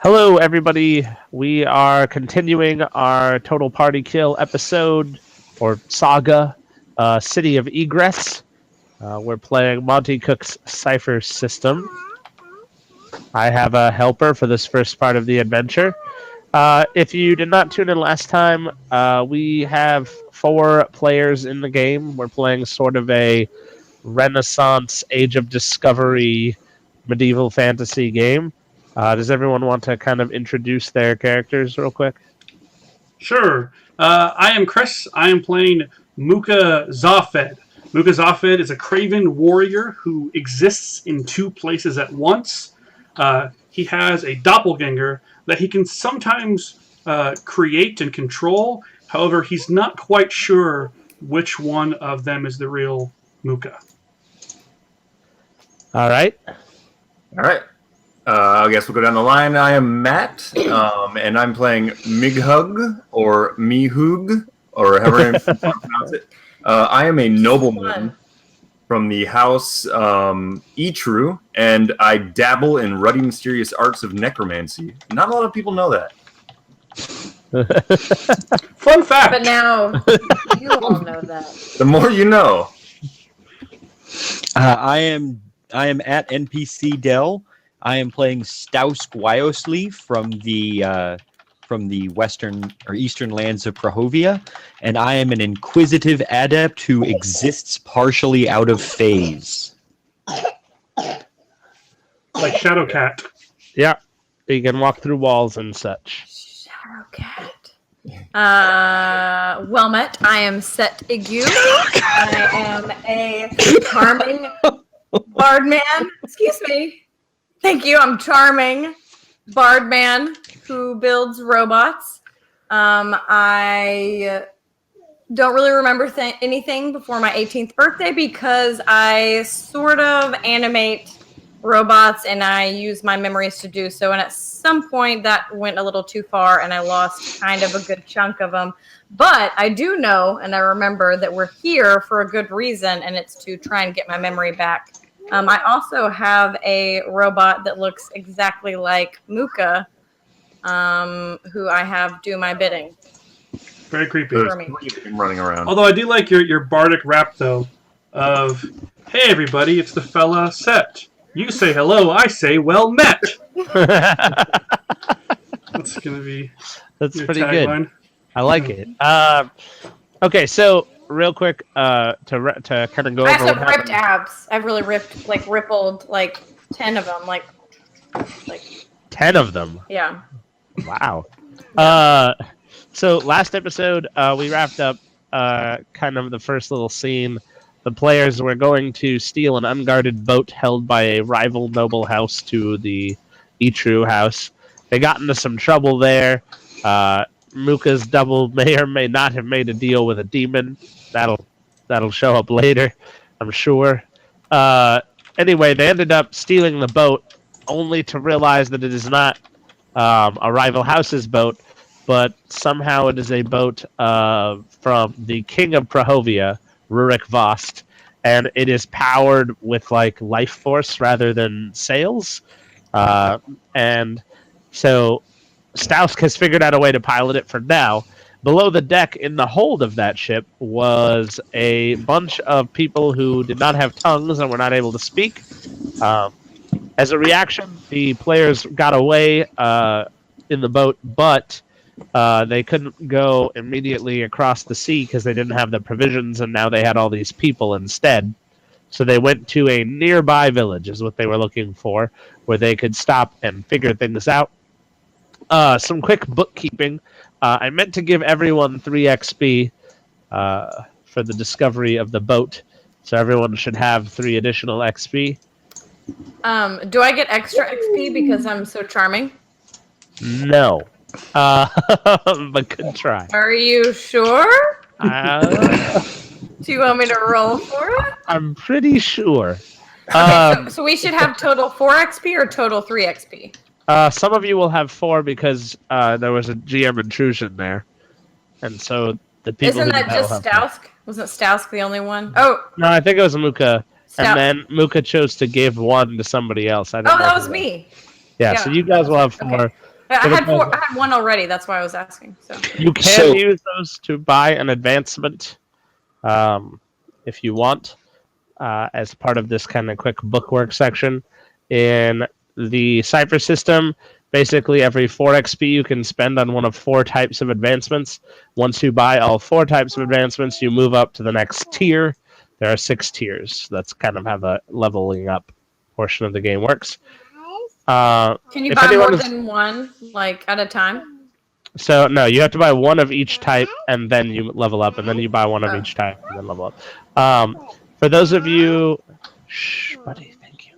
Hello, everybody. We are continuing our Total Party Kill episode or saga, City of Egress. We're playing Monte Cook's Cypher system. I have a helper for this first part of the adventure. If you did not tune in last time, we have 4 players in the game. We're playing sort of a Renaissance, Age of Discovery, medieval fantasy game. Does everyone want to kind of introduce their characters real quick? Sure. I am Chris. I am playing Muka Zafed. Muka Zafed is a craven warrior who exists in 2 places at once. He has a doppelganger that he can sometimes create and control. However, he's not quite sure which one of them is the real Muka. All right. All right. I guess we'll go down the line. I am Matt, and I'm playing Mighug, or Mihug, or however you pronounce it. I am a nobleman from the house Etru, and I dabble in ruddy, mysterious arts of necromancy. Not a lot of people know that. Fun fact! But now you all know that. The more you know. I am at NPC Dell. I am playing Stausk Wyosli from the western or eastern lands of Prahovia, and I am an inquisitive adept who exists partially out of phase. Like Shadowcat. Yeah. You can walk through walls and such. Shadowcat. Well met. I am Set Igu. I am a charming bardman. Excuse me. Thank you. I'm charming bardman who builds robots. I don't really remember anything before my 18th birthday because I sort of animate robots and I use my memories to do so. And at some point that went a little too far and I lost kind of a good chunk of them. But I do know and I remember that we're here for a good reason, and it's to try and get my memory back. I also have a robot that looks exactly like Muka, who I have do my bidding. Very creepy. There's 3 of them running around. Although I do like your bardic rap, though, of, hey, everybody, it's the fella Set. You say hello, I say well met. That's going to be That's your pretty tagline. good. I like it. Okay, so real quick, to kind of go I over have what some ripped happened. abs. I've really rippled 10 of them. Like 10 of them. yeah. Wow. So last episode, we wrapped up kind of the first little scene. The players were going to steal an unguarded boat held by a rival noble house to the Etru house. They got into some trouble there. Muka's double may or may not have made a deal with a demon. That'll show up later, I'm sure. Anyway, they ended up stealing the boat, only to realize that it is not a rival house's boat, but somehow it is a boat from the King of Prahovia, Rurik Vost, and it is powered with life force rather than sails. And so Stausk has figured out a way to pilot it for now. Below the deck in the hold of that ship was a bunch of people who did not have tongues and were not able to speak. As a reaction, the players got away in the boat, but they couldn't go immediately across the sea because they didn't have the provisions, and now they had all these people instead. So they went to a nearby village, is what they were looking for, where they could stop and figure things out. Some quick bookkeeping. I meant to give everyone 3 XP for the discovery of the boat, so everyone should have 3 additional XP. Do I get extra XP because I'm so charming? No. But good try. Are you sure? Do you want me to roll for it? I'm pretty sure. So we should have total 4 XP or total 3 XP? Some of you will have 4 because there was a GM intrusion there. And so the people Isn't who that did just will have 4. Stausk? Wasn't Stausk the only one? Oh, No, I think it was Muka. Stausk. And then Muka chose to give 1 to somebody else. I don't know that who was it me. Yeah, so you guys will have 4. Okay. I had one already. That's why I was asking. So You can use those to buy an advancement, if you want, as part of this kind of quick bookwork section. In the Cypher system, basically every 4 XP you can spend on one of 4 types of advancements. Once you buy all 4 types of advancements, you move up to the next tier. There are 6 tiers. That's kind of how the leveling up portion of the game works. can you buy more than one, like at a time? So no, you have to buy one of each type, and then you level up, and then you buy one of each type, and then level up. For those of you, shh, buddy, thank you.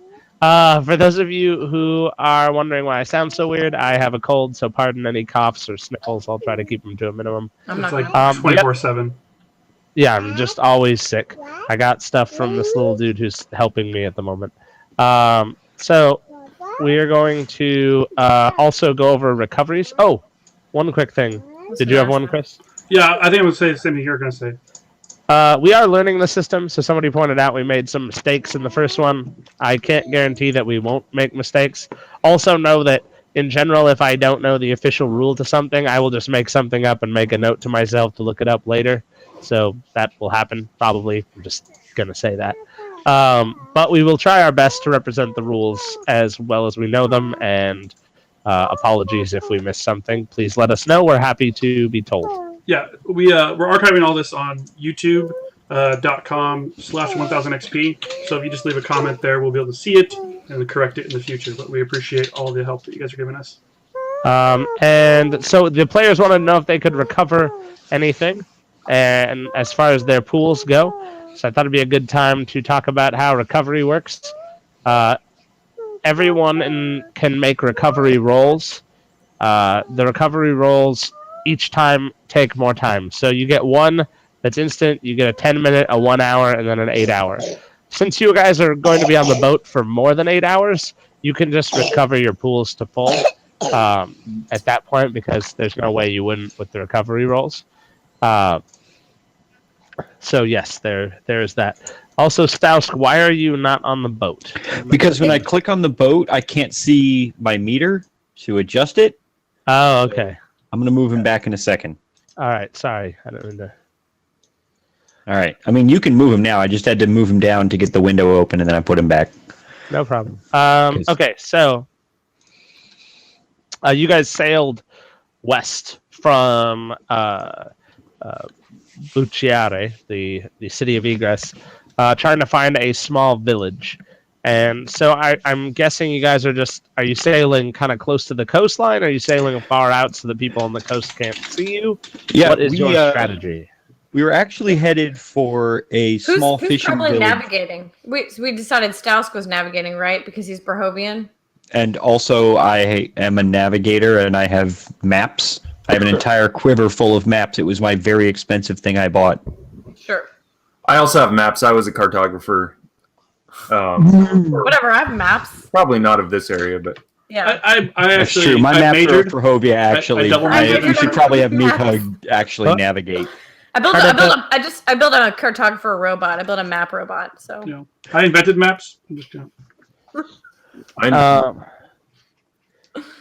For those of you who are wondering why I sound so weird, I have a cold, so pardon any coughs or sniffles. I'll try to keep them to a minimum. It's like 24/7. Yeah, I'm just always sick. I got stuff from this little dude who's helping me at the moment. So we are going to also go over recoveries. Oh, one quick thing. Did you have one, Chris? Yeah, I think I would say the same thing you're going to say. We are learning the system, so somebody pointed out we made some mistakes in the first one. I can't guarantee that we won't make mistakes. Also know that, in general, if I don't know the official rule to something, I will just make something up and make a note to myself to look it up later. So that will happen, probably. I'm just going to say that. But we will try our best to represent the rules as well as we know them, and apologies if we miss something. Please let us know. We're happy to be told. Yeah, we're archiving all this on youtube.com/1000XP. So if you just leave a comment there, we'll be able to see it and correct it in the future. But we appreciate all the help that you guys are giving us. And so the players want to know if they could recover anything, and as far as their pools go. So I thought it'd be a good time to talk about how recovery works. Everyone can make recovery rolls. The recovery rolls each time take more time. So you get one that's instant, you get a 10-minute, a 1 hour, and then an 8 hour. Since you guys are going to be on the boat for more than 8 hours, you can just recover your pools to full at that point, because there's no way you wouldn't with the recovery rolls. So yes, there's that. Also, Stausk, why are you not on the boat? Because when I click on the boat, I can't see my meter to adjust it. Oh, okay. I'm going to move him back in a second. All right, sorry. I don't mean to... All right. I mean, you can move him now. I just had to move him down to get the window open, and then I put him back. No problem. Okay, so you guys sailed west from Bucciare, the city of Egress, trying to find a small village. And so I'm guessing you guys are you sailing kind of close to the coastline? Or are you sailing far out so that people on the coast can't see you? Yeah, what is your strategy? We were actually headed for a small fishing village. Who's probably navigating? We decided Stausk was navigating, right? Because he's Berhovian. And also, I am a navigator, and I have maps. I have an entire quiver full of maps. It was my very expensive thing I bought. Sure. I also have maps. I was a cartographer. Whatever, I have maps. Probably not of this area, but yeah. I actually, true. My maps are for Hovia, actually. You should probably have Meephug actually navigate. I built a cartographer robot. I built a map robot. So yeah. I invented maps. I'm just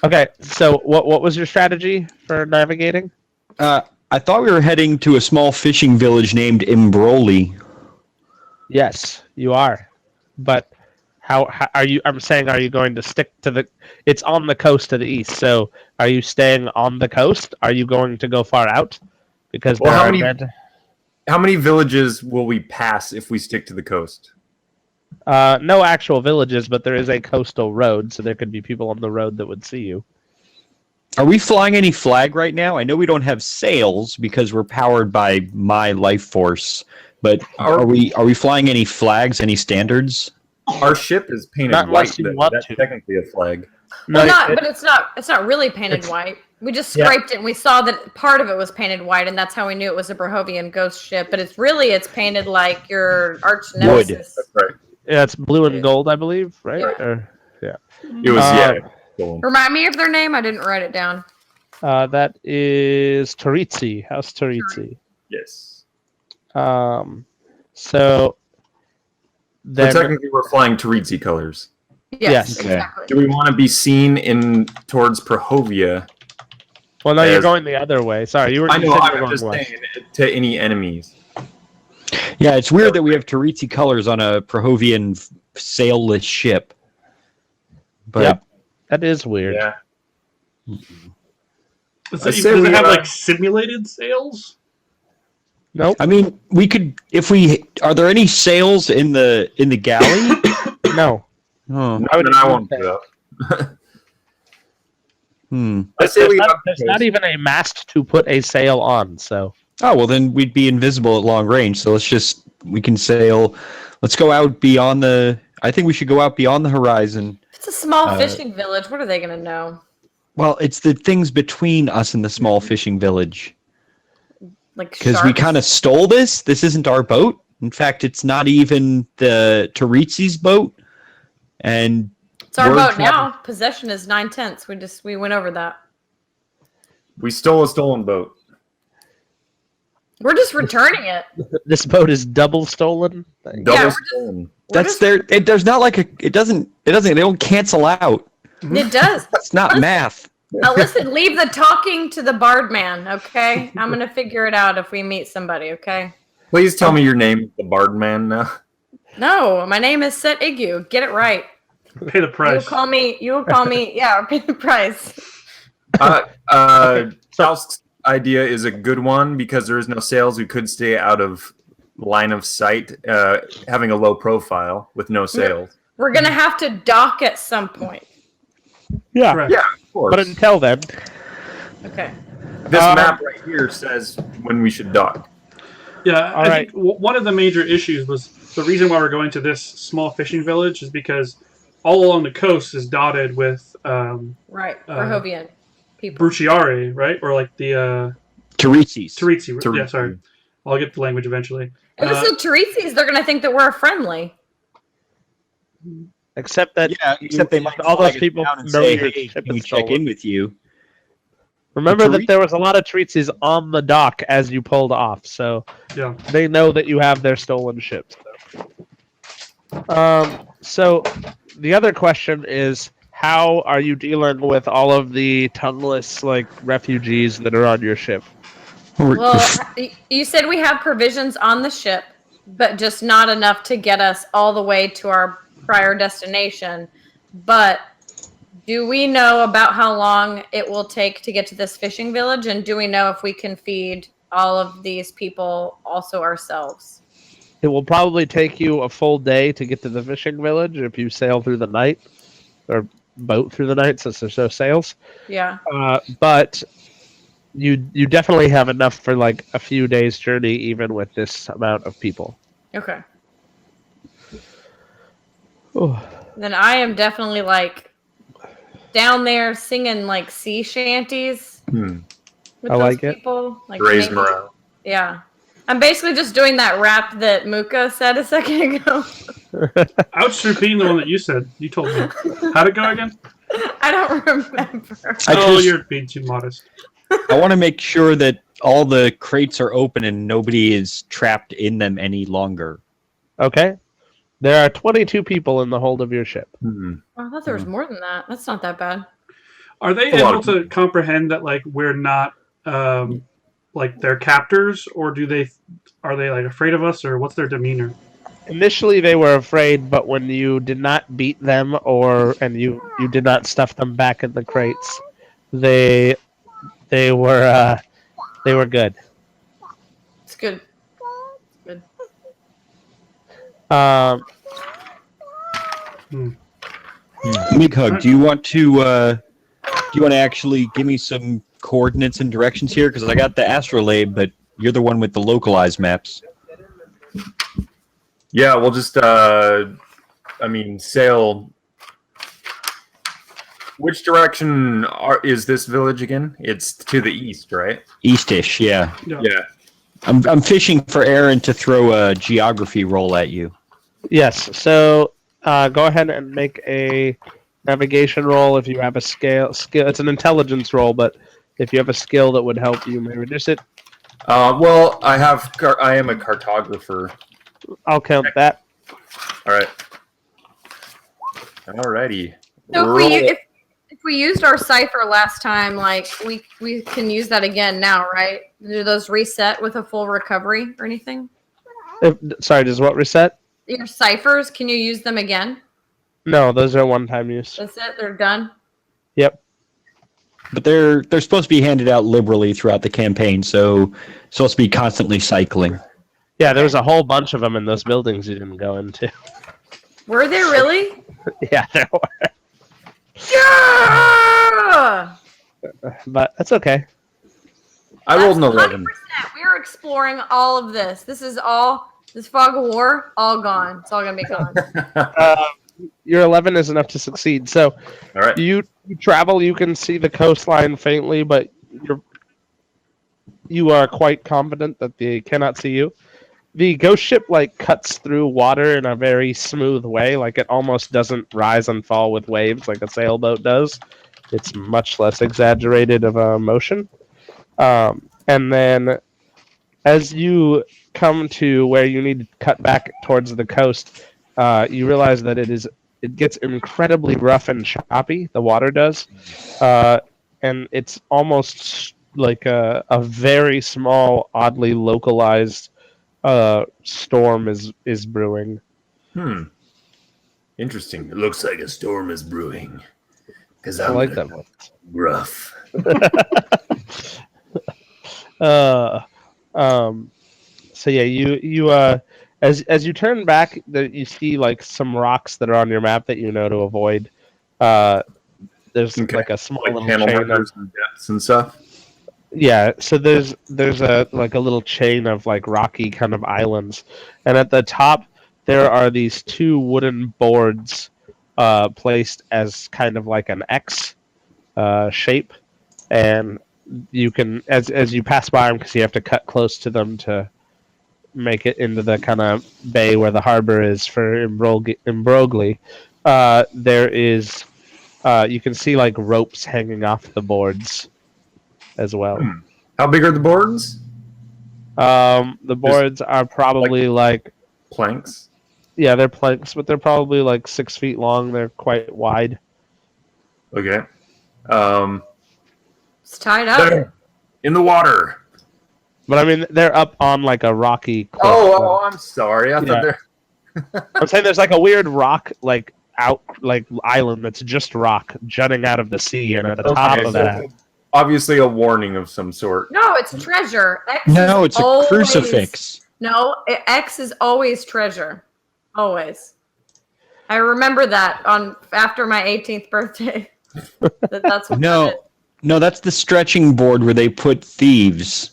okay, so what was your strategy for navigating? I thought we were heading to a small fishing village named Imbroli. Yes, you are. But how are you? I'm saying, are you going to stick to the? It's on the coast to the east. So are you staying on the coast? Are you going to go far out? Because how many villages will we pass if we stick to the coast? No actual villages, but there is a coastal road, so there could be people on the road that would see you. Are we flying any flag right now? I know we don't have sails because we're powered by my life force, but are we flying any flags, any standards? Our ship is painted white. That's technically a flag. Well, but it's not really painted white. We just scraped it and we saw that part of it was painted white, and that's how we knew it was a Berhovian ghost ship. But it's painted like your arch nemesis. Wood. That's right. Yeah, it's blue and gold, I believe, right? Yeah. It was gold. Remind me of their name. I didn't write it down. That is Torizzi, House Torizzi. Yes. So technically, we're flying Torizzi colors. Yes. Okay. exactly. Do we want to be seen in towards Prohovia? Well, no, you're Yes. going the other way. Sorry, you were. I you know. said the I'm wrong just way. saying to any enemies. Yeah, it's weird that we have Taritsi colors on a Prohovian sailless ship. But Yep. That is weird. Yeah. Does I it, say does we, it have like simulated sails? Nope. I mean, we could if we are there any sails in the galley? No. Oh, No, then I won't do that. I say There's we. not, there's not even a mast to put a sail on. So Oh, well then we'd be invisible at long range. So we can sail. Let's go out beyond the. I think we should go out beyond the horizon. It's a small fishing village. What are they going to know? Well, it's the things between us and the small fishing village. Like Because sharks? we kind of stole this. This isn't our boat. In fact, it's not even the Taritsi's boat. And It's our word boat travel- now. Possession is 9/10. We went over that. We stole a stolen boat. We're just returning it. this boat is double stolen. Double we're stolen. That's their. There's not like a. It doesn't. They don't cancel out. It does. It's not math. Now listen, leave the talking to the bard man, okay? I'm gonna figure it out if we meet somebody, okay? Please tell me your name, the Bard Man. Now. No, my name is Set Igu. Get it right. Pay the You will price. call me. Yeah, pay the price. South's idea is a good one because there is no sails. We could stay out of line of sight, having a low profile with no sails. We're gonna have to dock at some point. Yeah. Correct. Yeah, of course. But until then, Okay. This map right here says when we should dock. Yeah, All I right. think one of the major issues was the reason why we're going to this small fishing village is because all along the coast is dotted with Right. Verhoeven people. Bruciari, right? Or like the Taritsi's. Taritsi. Yeah, Taritsi. sorry. I'll get the language eventually. If it's the Teresis, they're gonna think that we're friendly. except that Except they might all those flag us people down and know say, your "Hey, ship can we is check stolen. in with you?" Remember The that there was a lot of treatsies on the dock as you pulled off, so Yeah. they know that you have their stolen ships. So the other question is, how are you dealing with all of the tongueless refugees that are on your ship? Well, you said we have provisions on the ship, but just not enough to get us all the way to our prior destination. But do we know about how long it will take to get to this fishing village? And do we know if we can feed all of these people also ourselves? It will probably take you a full day to get to the fishing village if you sail through the night or boat through the night since there's no sails. Yeah. But you definitely have enough for a few days journey even with this amount of people. Okay. Oh. Then I am definitely down there singing sea shanties with I those like it. people. Raise maybe- morale. Yeah. I'm basically just doing that rap that Muka said a second ago. I was just repeating the one that you said. You told me. How'd it go again? I don't remember. You're being too modest. I want to make sure that all the crates are open and nobody is trapped in them any longer. Okay. There are 22 people in the hold of your ship. Hmm. Oh, I thought there was more than that. That's not that bad. Are they A lot able of to comprehend that we're not their captors, or are they afraid of us, or what's their demeanor? Initially, they were afraid, but when you did not beat them and you did not stuff them back in the crates, they were good. It's good. Good. Big Hug, do you want to actually give me some coordinates and directions here? Because I got the astrolabe, but you're the one with the localized maps. Yeah, we'll just, sail. Which direction is this village again? It's to the east, right? Eastish, yeah. Yeah. I'm fishing for Aaron to throw a geography roll at you. Yes. So go ahead and make a navigation roll if you have a skill. It's an intelligence roll, but if you have a skill that would help, you may reduce it. Well, I am a cartographer. I'll count that. All right. Alrighty. So Roll. if we used our Cypher last time, like we can use that again now, right? Do those reset with a full recovery or anything? Sorry, does what reset? Your Cyphers, can you use them again? No, those are one-time use. That's it. They're done. Yep. But they're supposed to be handed out liberally throughout the campaign, so supposed to be constantly cycling. Yeah, there was a whole bunch of them in those buildings you didn't go into. Were there really? Yeah, there were. Yeah! But that's okay. I rolled an That's 11. 100%. We are exploring all of this. This fog of war, all gone. It's all gonna be gone. Your 11 is enough to succeed. So All right. you travel, you can see the coastline faintly, but you are quite confident that they cannot see you. The ghost ship cuts through water in a very smooth way, like it almost doesn't rise and fall with waves like a sailboat does. It's much less exaggerated of a motion. And then as you come to where you need to cut back towards the coast, you realize that it gets incredibly rough and choppy. The water does, and it's almost like a very small, oddly localized storm is brewing. Interesting. It looks like a storm is brewing. Because I like that one. Rough. So yeah, you as you turn back, you see some rocks that are on your map that you know to avoid. There's a small little channel chain markers and depths and stuff. Yeah, so there's a little chain of rocky kind of islands, and at the top there are these two wooden boards placed as kind of like an X shape, and you can as you pass by them, because you have to cut close to them to make it into the kind of bay where the harbor is for Imbrogli. There is you can see ropes hanging off the boards as well. How big are the boards? The boards are probably Planks. Yeah, they're planks, but they're probably 6 feet long. They're quite wide. Okay. It's tied up. There. In the water. But I mean, they're up on a rocky cliff. Oh, I'm sorry. I Yeah. thought they're. I'm saying there's a weird rock island that's just rock jutting out of the sea, and at the top of that, Obviously, a warning of some sort. No, it's treasure. X No, is it's a always- crucifix. No, X is always treasure. Always. I remember that after my 18th birthday. That's what that is. No, that's the stretching board where they put thieves.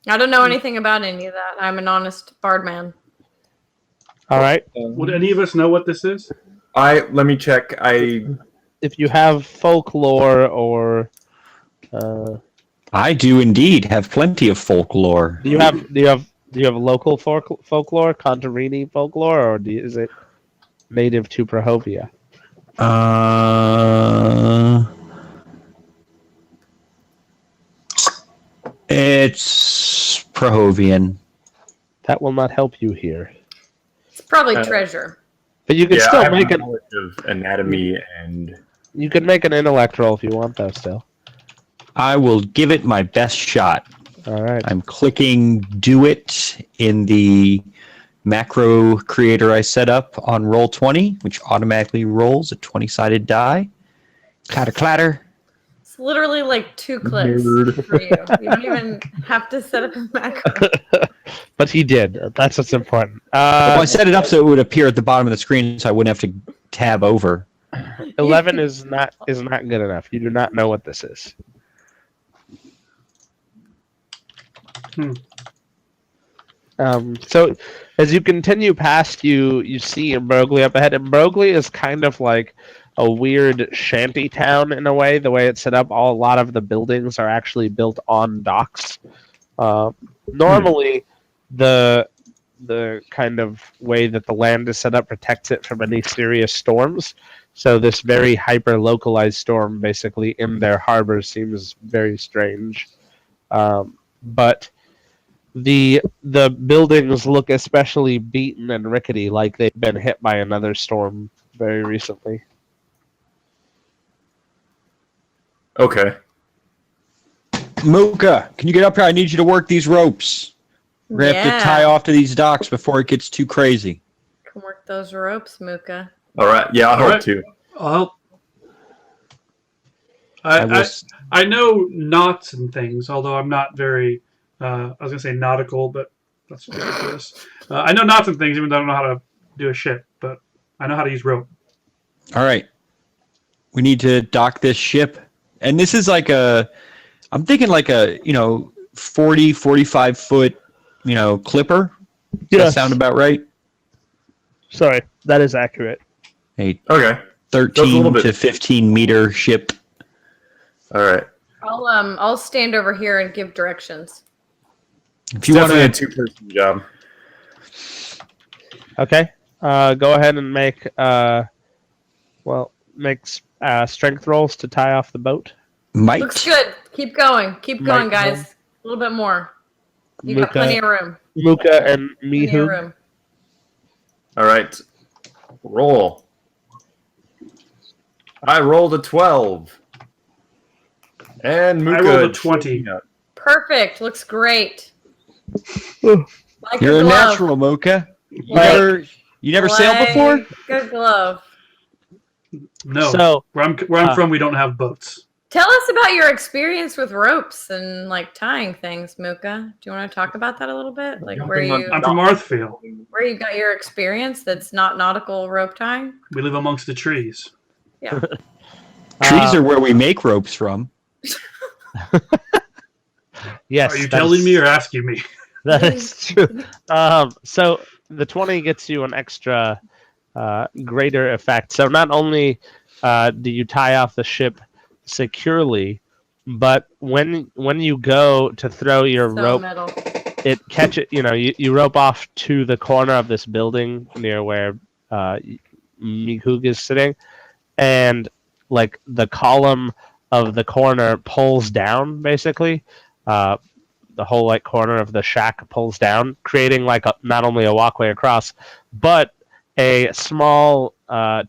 I don't know anything about any of that. I'm an honest bard man. all right. Would any of us know what this is? Let me check. If you have folklore or I do indeed have plenty of folklore. do you have local folklore, Contarini folklore, or is it native to Prahovia? It's Prahovian. That will not help you here. It's probably treasure. But you can I still have make knowledge of anatomy and. You can make an intellect roll if you want, though. Still. I will give it my best shot. All right. I'm clicking do it in the macro creator I set up on Roll20, which automatically rolls a 20-sided die. Clatter, clatter. It's literally 2 clicks for you. You don't even have to set up a macro. But he did. That's what's important. Well, I set it up so it would appear at the bottom of the screen, so I wouldn't have to tab over. 11 is not good enough. You do not know what this is. So as you continue past, you see Imbrogli up ahead. Imbrogli is kind of like a weird shanty town in a way. The way it's set up, a lot of the buildings are actually built on docks. Normally, the kind of way that the land is set up protects it from any serious storms. So this very hyper-localized storm basically in their harbor seems very strange. But the buildings look especially beaten and rickety, like they've been hit by another storm very recently. Okay. Muka, can you get up here? I need you to work these ropes. We're gonna have to tie off to these docks before it gets too crazy. Can work those ropes, Muka. All right. Yeah, I'll help right. too. I'll help. I know knots and things, although I'm not very. I was gonna say nautical, but that's ridiculous. I know knots and things, even though I don't know how to do a ship, but I know how to use rope. All right. We need to dock this ship. And this is like I'm thinking like a, 40, 45 foot, clipper. Does that sound about right? Sorry, that is accurate. A Okay. 13 to 15 meter ship. All right. I'll stand over here and give directions. If you Definitely a want to, two-person job. Okay. Go ahead and make strength rolls to tie off the boat. might. Looks good. Keep going. Keep going, guys. A little bit more. You got plenty of room. Muka and Plenty of Mihu. room. All right. Roll. I rolled a 12. And Muka rolled a 20. Perfect. Looks great. Ooh. Like You're a glove. natural, Mocha. You Like- never sailed before? Good glove. No. So where I'm from, we don't have boats. Tell us about your experience with ropes and like tying things, Muka. Do you want to talk about that a little bit? Like where I'm from Arthfield. you got your experience that's not nautical rope tying? We live amongst the trees. Yeah. Trees are where we make ropes from. yes. Are you telling me or asking me? That is true. So the 20 gets you an extra greater effect. So not only do you tie off the ship securely, but when you go to throw your rope, metal. it catches. You rope off to the corner of this building near where Mihug is sitting, and like the column of the corner pulls down basically. The whole like corner of the shack pulls down, creating like not only a walkway across, but a small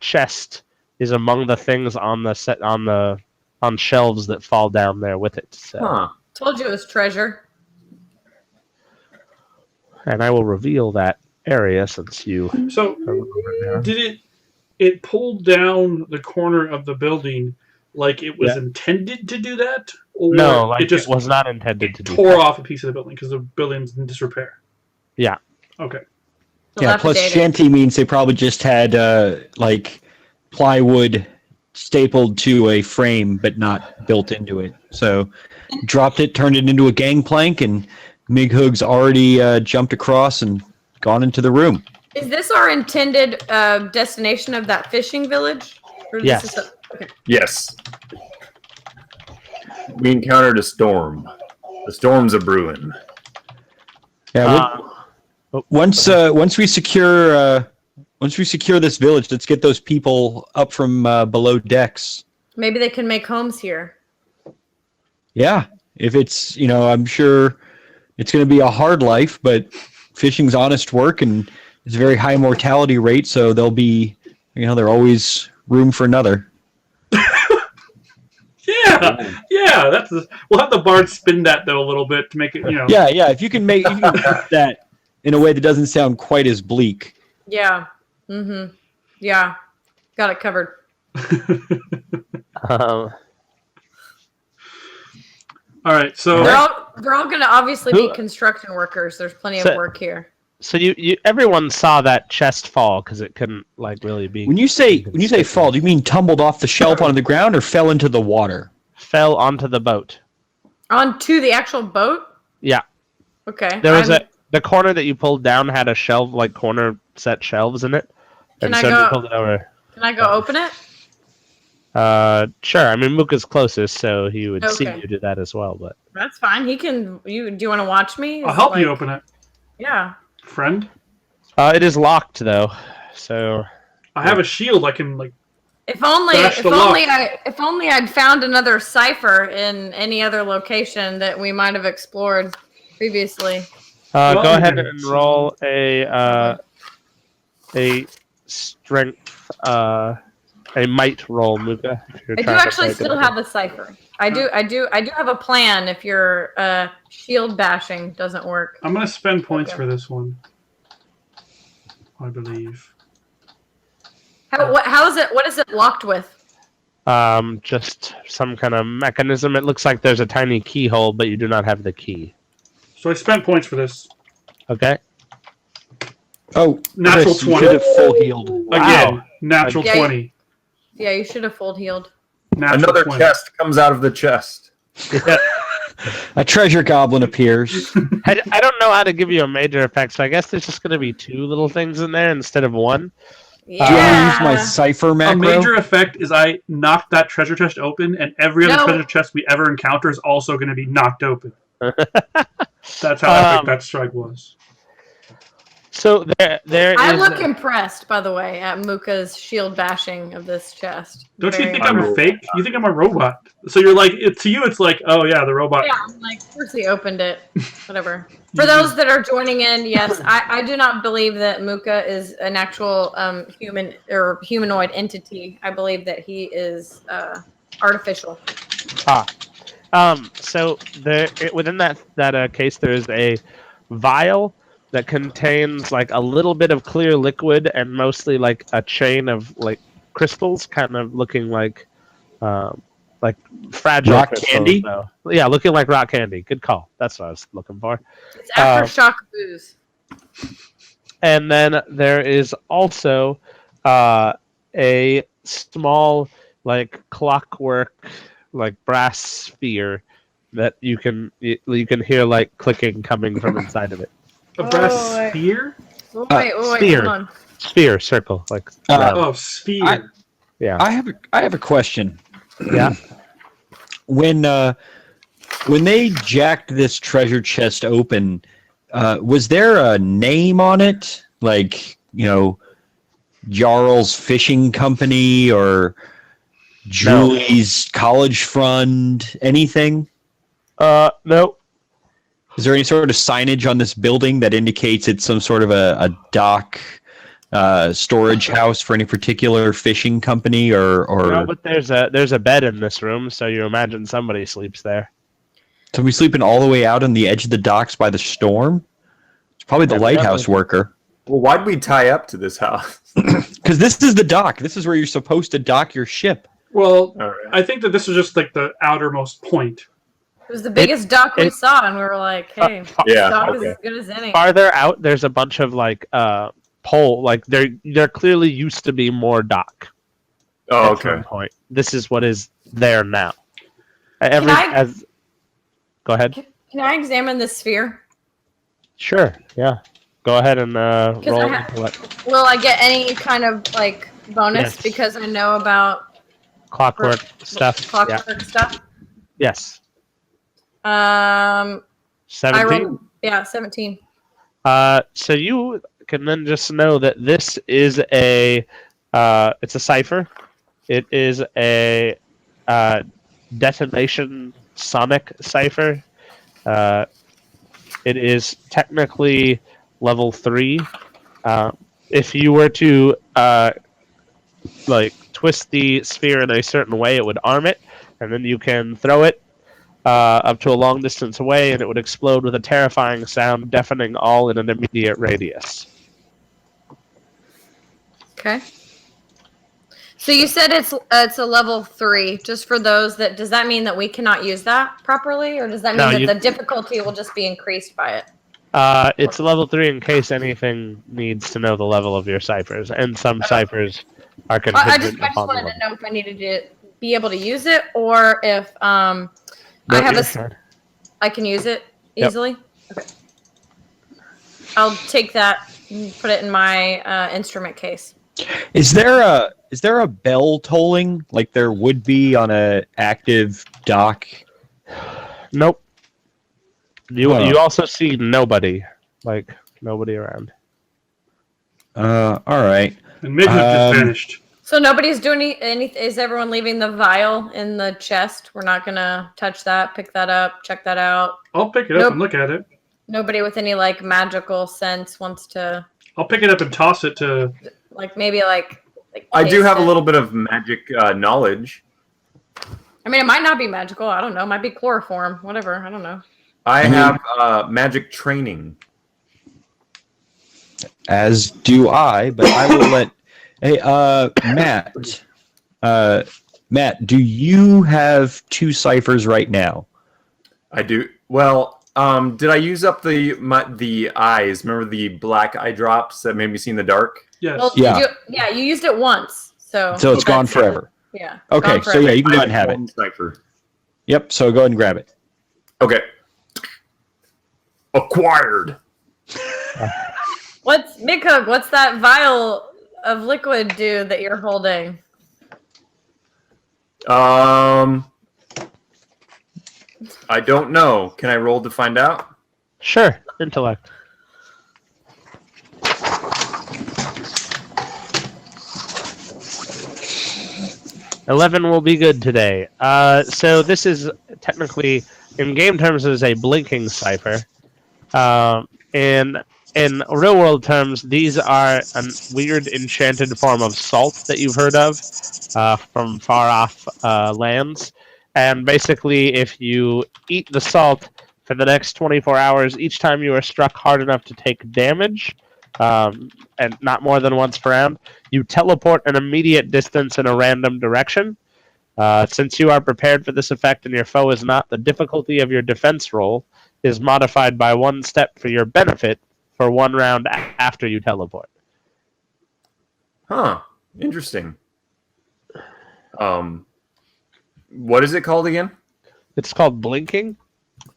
chest is among the things on the set on shelves that fall down there with it. So, Huh. Told you it was treasure. and I will reveal that area since you So are over there. did it pulled down the corner of the building like it was intended to do that? Or No, like it just was not intended to do tore that. off a piece of the building because the building's in disrepair. Yeah. Okay. Yeah, plus Dilapidated. shanty means they probably just had like plywood stapled to a frame but not built into it. So dropped it, turned it into a gangplank, and Mighug's already jumped across and gone into the room. Is this our intended destination of that fishing village? Or Yes. This is okay. Yes. We encountered a storm. The storm's a brewing. Yeah. Once we secure this village, let's get those people up from below decks. Maybe they can make homes here. Yeah, if it's I'm sure it's going to be a hard life, but fishing's honest work and it's a very high mortality rate, so there'll be there's always room for another. Yeah. We'll have the bard spin that though a little bit to make it. Yeah. If you can make that in a way that doesn't sound quite as bleak. Yeah. Mm-hmm. Yeah. Got it covered. All right. So They're all going to obviously be construction workers. There's plenty of work here. So everyone saw that chest fall because it couldn't like really be. When you say fall, do you mean tumbled off the shelf onto the ground or fell into the water? Fell onto the boat. Onto the actual boat? Yeah. Okay. There was the corner that you pulled down had a shelf, like corner set shelves in it. Can and I so go- you pulled it over. Can I go open it? Sure. I mean, Muka's closest, so he would see Okay. you do that as well. But That's fine. He can. Do you want to watch me? I'll help you open it, Yeah. friend. it is locked though, so I have a shield. I can like. If only Bash the lock. I'd found another Cypher in any other location that we might have explored previously. go Well, ahead okay. and roll a strength a might roll, Muka. If you're I do trying to actually play still good. have a Cypher. I do have a plan if your shield bashing doesn't work. I'm going to spend points Okay. for this one. I believe. How is it? What is it locked with? Just some kind of mechanism. It looks like there's a tiny keyhole, but you do not have the key. So I spent points for this. Okay. Oh, Natural Chris, you 20. should have full healed. Again, natural Yeah, 20. Yeah, you should have full healed. Natural Another 20. chest comes out of the chest. A treasure goblin appears. I don't know how to give you a major effect, so I guess there's just going to be 2 little things in there instead of 1. Yeah. Do you want to use my Cypher A macro? major effect is I knocked that treasure chest open, and every other No. treasure chest we ever encounter is also going to be knocked open. That's how epic that strike was. So there I is. look impressed, by the way, at Muka's shield bashing of this chest. Don't you Very think I'm impressed. fake? You think I'm a robot? So you're like, to you, it's like, oh yeah, the robot. Yeah, I'm like, of course he opened it. Whatever. For those that are joining in, yes, I do not believe that Muka is an actual human or humanoid entity. I believe that he is artificial. So within that case, there is a vial that contains like a little bit of clear liquid and mostly like a chain of like crystals, kind of looking like fragile Rock crystals, candy? though. Yeah, looking like rock candy. Good call. That's what I was looking for. It's aftershock booze. And then there is also a small like clockwork like brass sphere that you can hear like clicking coming from inside of it. A brass wait. sphere? Wait, sphere. hold on. Sphere, circle, like Oh, sphere. yeah. I have a question. Yeah. When they jacked this treasure chest open, was there a name on it? Like, Jarl's Fishing Company or Julie's College Fund? Anything? No. Is there any sort of signage on this building that indicates it's some sort of a dock storage house for any particular fishing company or No, but there's a bed in this room, so you imagine somebody sleeps there. So we sleeping all the way out on the edge of the docks by the storm? It's probably the Evidently. lighthouse worker. Well, why'd we tie up to this house? Because this is the dock. This is where you're supposed to dock your ship. Well, All right. I think that this was just like the outermost point. It was the biggest dock we it- saw, and we were like, hey, Yeah, dock is okay. as good as any. Farther out, there's a bunch of like pole, like there clearly used to be more dock. Oh, At some okay. point. This is what is there now. Go ahead. Can I examine this sphere? Sure. Yeah. Go ahead and roll. I Will I get any kind of like bonus Yes. because I know about Clockwork stuff. Yeah. clockwork stuff? Yes. I 17. rolled 17. So you can then just know that this is it's a cipher. It is a detonation sonic cipher. It is technically level 3. If you were to twist the sphere in a certain way, it would arm it, and then you can throw it up to a long distance away, and it would explode with a terrifying sound, deafening all in an immediate radius. Okay. So you said it's a level 3. Just for those that, does that mean that we cannot use that properly, or does that mean No, that the difficulty will just be increased by it? It's a level 3 in case anything needs to know the level of your ciphers, and some ciphers are I contingent just upon the wanted level. to know if I needed to be able to use it, or if I have Your a turn. I can use it Yep. easily. Okay. I'll take that and put it in my instrument case. Is there a bell tolling like there would be on a active dock? Nope. You Huh. you also see nobody around. All right. And Midge just vanished. So nobody's doing anything. Is everyone leaving the vial in the chest? We're not gonna touch that, pick that up, check that out. I'll pick it up Nope. and look at it. Nobody with any magical sense wants to I'll pick it up and toss it to. maybe I do have a it. little bit of magic knowledge. I mean, it might not be magical. I don't know. It might be chloroform. Whatever. I don't know. I have magic training. As do I, but I will let. Hey, Matt. Matt, do you have 2 ciphers right now? I do. Well, did I use up the eyes? Remember the black eye drops that made me see in the dark? Yes. Well, Yeah. you used it once, so So it's gone forever. Yeah. Okay, gone so forever. yeah, you can go ahead and have it. One cipher. Yep, so go ahead and grab it. Okay. Acquired. What's Midcook? What's that vial of liquid do that you're holding? I don't know. Can I roll to find out? Sure, intellect. $11 will be good today. So this is technically, in game terms, is a blinking cipher. In real world terms, these are a weird enchanted form of salt that you've heard of from far off lands. And basically, if you eat the salt for the next 24 hours, each time you are struck hard enough to take damage, and not more than once per round, you teleport an immediate distance in a random direction. Since you are prepared for this effect and your foe is not, the difficulty of your defense roll is modified by 1 step for your benefit for 1 round after you teleport. Huh. Interesting. What is it called again? It's called blinking.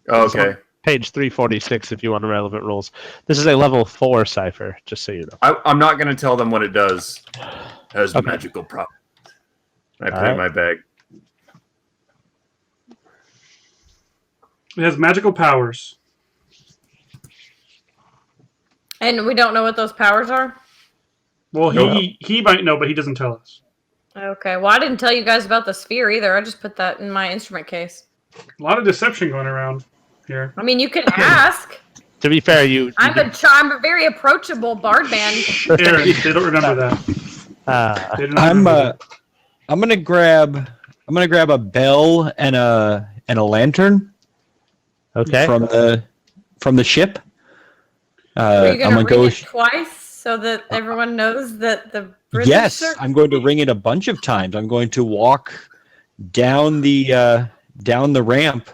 Oh, okay. Page 346 if you want relevant rules. This is a level 4 cipher, just so you know. I'm not going to tell them what it does. It has Okay. magical properties. I All play right. my bag. It has magical powers. And we don't know what those powers are? Well, Nope. he might know, but he doesn't tell us. Okay. Well, I didn't tell you guys about the sphere either. I just put that in my instrument case. A lot of deception going around here. I mean, you can ask. To be fair, I'm a very approachable bard man. Aaron, they don't remember that. They do not remember that. I'm gonna grab a bell and a lantern okay. from the ship. Are you I'm gonna gonna ring go. it twice so that everyone knows that the bridge Yes, is I'm going to ring it a bunch of times. I'm going to walk down the ramp,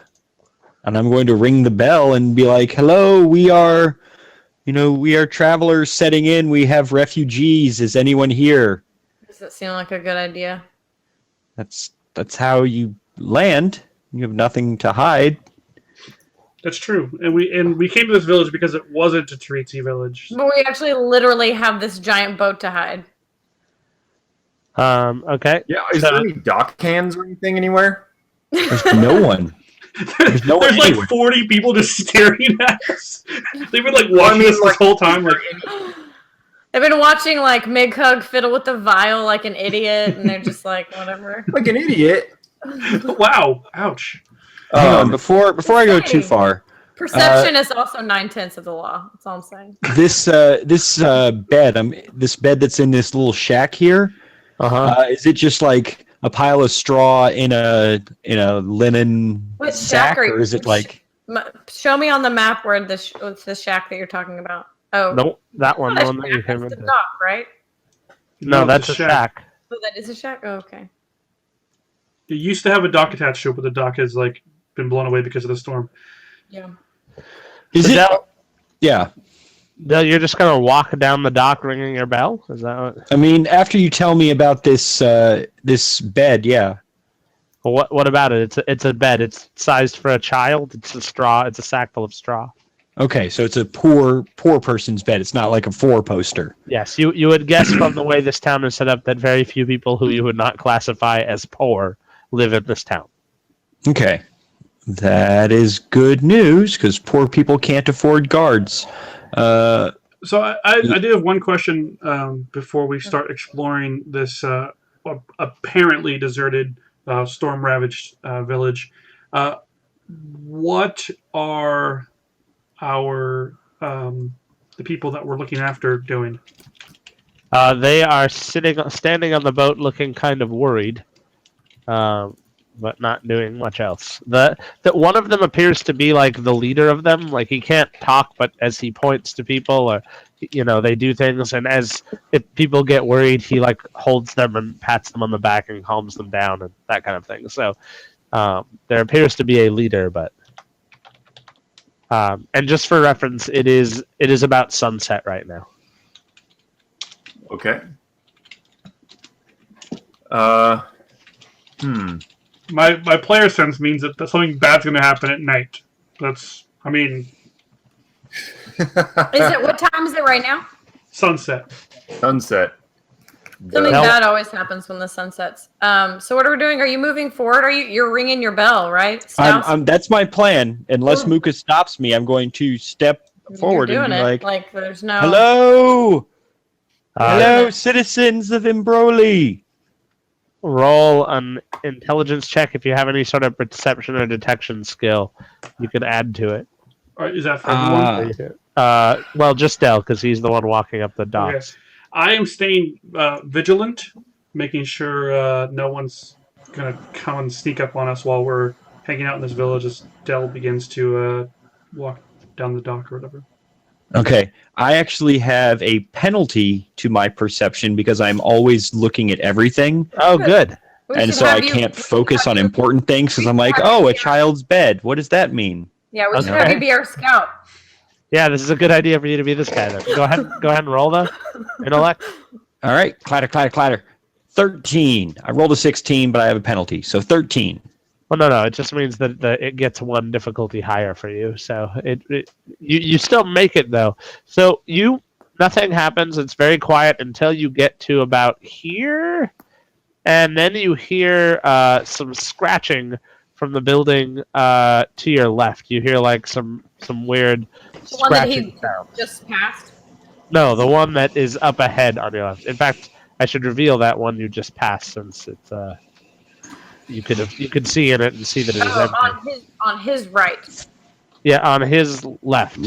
and I'm going to ring the bell and be like, "Hello, we are travelers setting in. We have refugees. Is anyone here?" Does that seem like a good idea? That's how you land. You have nothing to hide. That's true. And we came to this village because it wasn't a Taritsi village. But we actually literally have this giant boat to hide. Okay. Yeah, is there any dock hands or anything anywhere? There's no one. There's no one like anywhere. 40 people just staring at us. They've been like watching us this whole time. Like, They've been watching like Midcook fiddle with the vial like an idiot, and they're just like, whatever. Like an idiot. wow, ouch. Hang on, before I go too far, Perception is also 9/10 of the law. That's all I'm saying. this bed that's in this little shack here, is it just like a pile of straw in a linen Which sack, shack are you- or is it like? Show me on the map where what's the shack that you're talking about. Oh, Nope, that one. That's The one that you came the into. dock, right? No, that's it's a shack. Oh, that is a shack. Oh, okay. It used to have a dock attached to it, but the dock has like been blown away because of the storm. Yeah. Is So it? Del, Yeah. You're just gonna walk down the dock ringing your bell? Is that what? I mean, after you tell me about this bed, yeah. Well, what about it? It's a bed. It's sized for a child. It's a straw. It's a sack full of straw. Okay, so it's a poor person's bed. It's not like a 4-poster. Yes, you would guess from the way this town is set up that very few people who you would not classify as poor live in this town. Okay. That is good news, because poor people can't afford guards. So I do have one question before we start exploring this apparently deserted, storm-ravaged village. What are the people that we're looking after doing? They are standing on the boat, looking kind of worried, but not doing much else. That one of them appears to be like the leader of them. Like he can't talk, but as he points to people, or they do things, and as if people get worried, he like holds them and pats them on the back and calms them down and that kind of thing. So there appears to be a leader, but. And just for reference, it is about sunset right now. Okay. My player sense means that something bad's going to happen at night. Is it, what time is it right now? sunset. Sunset. Something Hell- bad always happens when the sun sets. So what are we doing? Are you moving forward? You're ringing your bell, right? Stouse? That's my plan. Unless Muka stops me, I'm going to step forward You're and doing be it. like, There's no. "Hello, hello, doing it. citizens of Imbroly." Roll an intelligence check if you have any sort of perception or detection skill. You can add to it. All right, is that for everyone? Well, just Del, because he's the one walking up the docks. Okay. I am staying vigilant, making sure no one's going to come and sneak up on us while we're hanging out in this village as Del begins to walk down the dock or whatever. Okay, I actually have a penalty to my perception because I'm always looking at everything, Oh, good. We and should so have I you- can't we should focus have on you- important things because we I'm should like, have "Oh, you- a child's bed. What does that mean?" Yeah, we should Okay. have you be our scout. Yeah, this is a good idea for you to be this guy. Then go ahead and roll the intellect. All right, clatter, clatter, clatter. 13. I rolled a 16, but I have a penalty, so 13. Well, no. It just means that it gets one difficulty higher for you. So you still make it though. So nothing happens. It's very quiet until you get to about here, and then you hear some scratching from the building to your left. You hear like some weird The one that scratching he sounds. just passed. No, the one that is up ahead on your left. In fact, I should reveal that one you just passed, since it's you could see in it and see that it is empty. On his right. Yeah, on his left,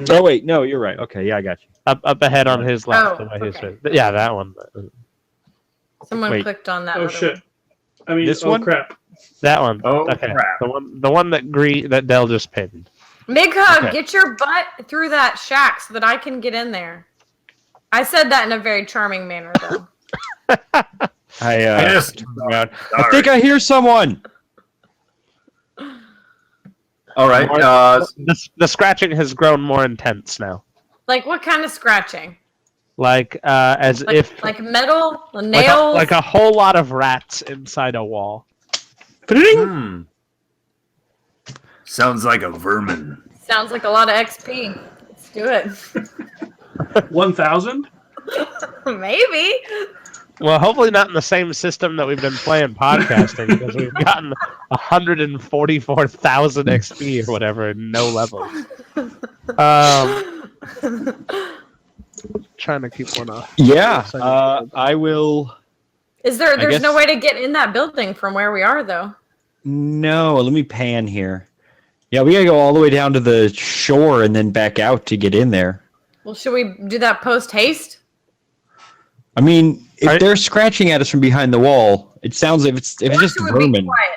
Oh, wait, no, you're right. Okay, yeah, I got you. up ahead on his left. Oh, the way he's okay. facing. Yeah, that one. Someone Wait. clicked on that. Oh, other shit. one. This one? Crap. That one. Oh, okay. crap. The one that Del just pinned. Big hug, Okay. get your butt through that shack so that I can get in there. I said that in a very charming manner, though. I Yes. turned around. I think I hear someone. All right. The scratching has grown more intense now. Like, what kind of scratching? Like as if Like metal, like nails. a whole lot of rats inside a wall. Sounds like a vermin. Sounds like a lot of XP. Let's do it. 1,000? Maybe. Well, hopefully not in the same system that we've been playing podcasting, because we've gotten 144,000 XP or whatever in no levels. Trying to keep one off. Yeah, I will. There's guess- no way to get in that building from where we are, though. No, let me pan here. Yeah, we gotta go all the way down to the shore and then back out to get in there. Well, should we do that post haste? I mean, if Right. they're scratching at us from behind the wall, it sounds like if it's Or just should we be vermin. quiet?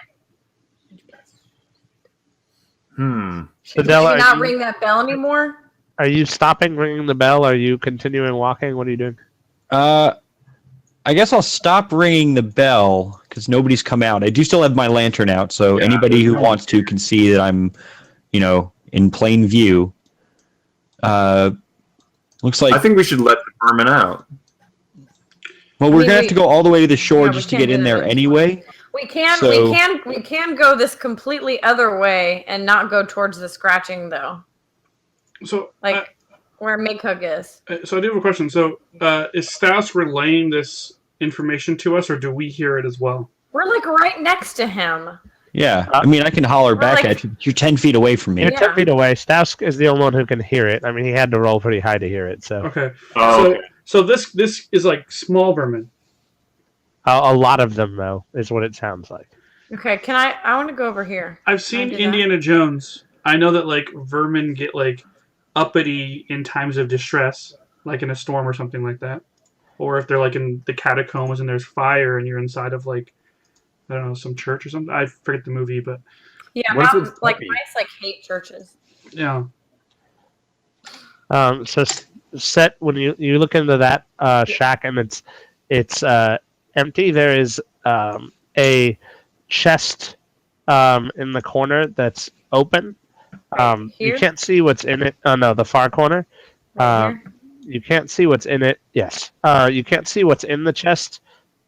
Should we Adela, maybe are not you- ring that bell anymore? Are you stopping ringing the bell? Are you continuing walking? What are you doing? I guess I'll stop ringing the bell because nobody's come out. I do still have my lantern out, so Yeah, anybody who no wants to can see that I'm, in plain view. Looks like. I think we should let the vermin out. Well, we're gonna have to go all the way to the shore Yeah, we just to can't get in do there that. anyway. We can So- we can go this completely other way and not go towards the scratching though. So, Like where Mighug is. so I do have a question. So, is Stas relaying this information to us, or do we hear it as well? We're like right next to him. Yeah, I mean, I can holler We're back like- at you. You're 10 feet away from me. You're Yeah. 10 feet away. Stausk is the only one who can hear it. I mean, he had to roll pretty high to hear it. So Okay. Oh, so, okay. so this is like small vermin. a lot of them, though, is what it sounds like. Okay, I want to go over here. I've seen do that? Indiana Jones. I know that like vermin get like uppity in times of distress, like in a storm or something like that. or if they're like in the catacombs and there's fire and you're inside of like I don't know some church or something. I forget the movie, but Yeah, What if it's like puppy? mice like hate churches. yeah. So set when you look into that shack and it's empty. There is a chest in the corner that's open. You Here? can't see what's in it. Oh no, the far corner. Right here? You can't see what's in it. Yes. You can't see what's in the chest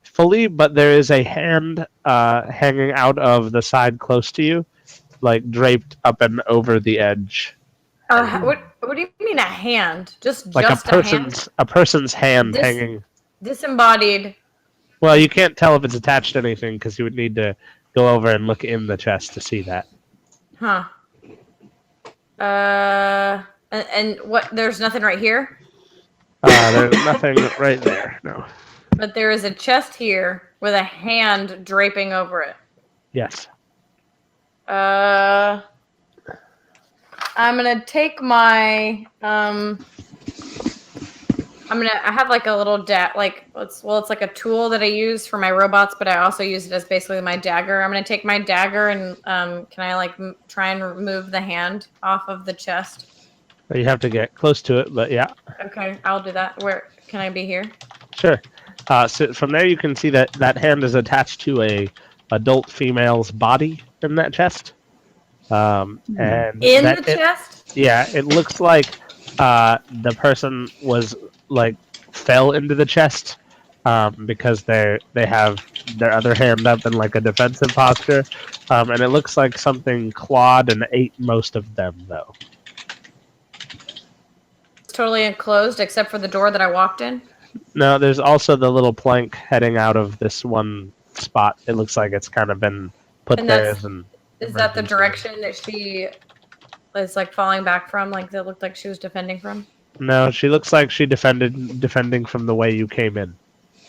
fully, but there is a hand hanging out of the side close to you, like draped up and over the edge. What do you mean a hand? Just Like just a person's hand This- hanging. disembodied. Well, you can't tell if it's attached to anything because you would need to go over and look in the chest to see that. Huh. And what? There's nothing right here, There's nothing right there. No. but there is a chest here with a hand draping over it. Yes. I'm gonna take my I have like a little it's like a tool that I use for my robots, but I also use it as basically my dagger. I'm gonna take my dagger and can I like try and remove the hand off of the chest? You have to get close to it, but yeah, Okay, I'll do that. Where can I be here? sure. So from there, you can see that hand is attached to a adult female's body in that chest. And In that, the chest? yeah, it looks like the person was like fell into the chest because they have their other hand up in like a defensive posture, and it looks like something clawed and ate most of them though. It's totally enclosed except for the door that I walked in. No, there's also the little plank heading out of this one spot. It looks like it's kind of been put And there. that's- Is that the direction that she is like falling back from? Like that looked like she was defending from? No, she looks like she defending from the way you came in.